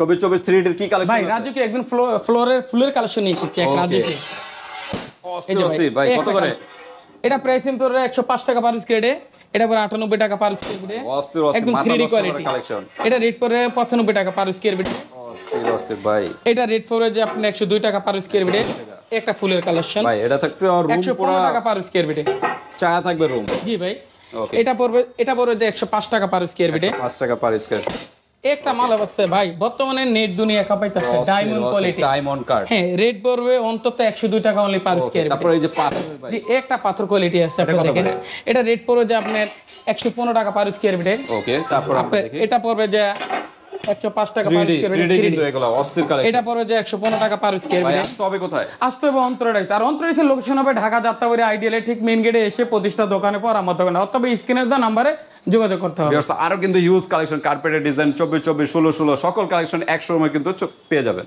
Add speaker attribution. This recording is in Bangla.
Speaker 1: 24 3D এর কি কালেকশন
Speaker 2: ভাই
Speaker 1: আছে?
Speaker 2: রাজুকে একদম ফুলের কালেকশন নিয়ে এসেছি এক রাজুকে।
Speaker 1: অস্থির ভাই, কত করে?
Speaker 2: এটা প্রাইস কিন্তু 105 টাকা পার স্কয়ার ফিটে, এটা পরে 98 টাকা পার স্কয়ার ফিটে,
Speaker 1: অস্থির
Speaker 2: একদম
Speaker 1: মাথা
Speaker 2: 3D
Speaker 1: নষ্ট করা
Speaker 2: কোয়ালিটি
Speaker 1: কালেকশন।
Speaker 2: এটা রেট পড়ে 95 টাকা পার স্কয়ার ফিটে।
Speaker 1: অস্থির ভাই,
Speaker 2: এটা রেট পড়ে যে আপনি 102 টাকা পার স্কয়ার ফিটে, একটা ফুলের কালেকশন
Speaker 1: ভাই এটা থাকতে আর রুম পুরো
Speaker 2: 115 টাকা পার স্কয়ার ফিটে।
Speaker 1: চা থাকবে রুম।
Speaker 2: জি ভাই,
Speaker 1: ওকে,
Speaker 2: এটা পড়বে যে 105 টাকা পার স্কয়ার ফিটে।
Speaker 1: 5 টাকা পার স্কয়ার।
Speaker 2: একটা মাল আছে ভাই, বর্তমানে নেট দুনিয়া কাঁপাইতেছে, ডায়মন্ড কোয়ালিটি,
Speaker 1: ডায়মন্ড কাট।
Speaker 2: হ্যাঁ রেট পড়বে অন্তত 102 টাকা অনলি পার স্কয়ার ফিট।
Speaker 1: তারপর এই যে পাথর ভাই,
Speaker 2: জি একটা পাথর কোয়ালিটি আছে আপনি দেখেন, এটা রেট পড়বে যে আপনার 115 টাকা পার স্কয়ার ফিটে।
Speaker 1: ওকে, তারপর আমরা দেখি
Speaker 2: এটা পড়বে যে 105 টাকা পার
Speaker 1: 3D
Speaker 2: স্কয়ার
Speaker 1: 3D
Speaker 2: ফিটে।
Speaker 1: কিন্তু এগুলো অস্থির কালেকশন।
Speaker 2: এটা পড়বে যে 115 টাকা পার স্কয়ার
Speaker 1: ভাই
Speaker 2: ফিটে।
Speaker 1: আসতে হবে কোথায়?
Speaker 2: আসতে হবে অন্তরাইতে, আর অন্তরাইতে লোকেশন হবে ঢাকা যাত্রাবাড়ি আইডিয়ালে ঠিক মেইন গেটে এসে প্রতিষ্ঠা দোকানে পর আমার দোকানে, অথবা স্ক্রিনের দেওয়া নাম্বারে যোগাযোগ করতে হবে।
Speaker 1: ভিউয়ার্স আরো কিন্তু ইউজ কালেকশন, কার্পেটের ডিজাইন 24 24 16 16 সকল কালেকশন এক শোরুমে কিন্তু পেয়ে যাবেন।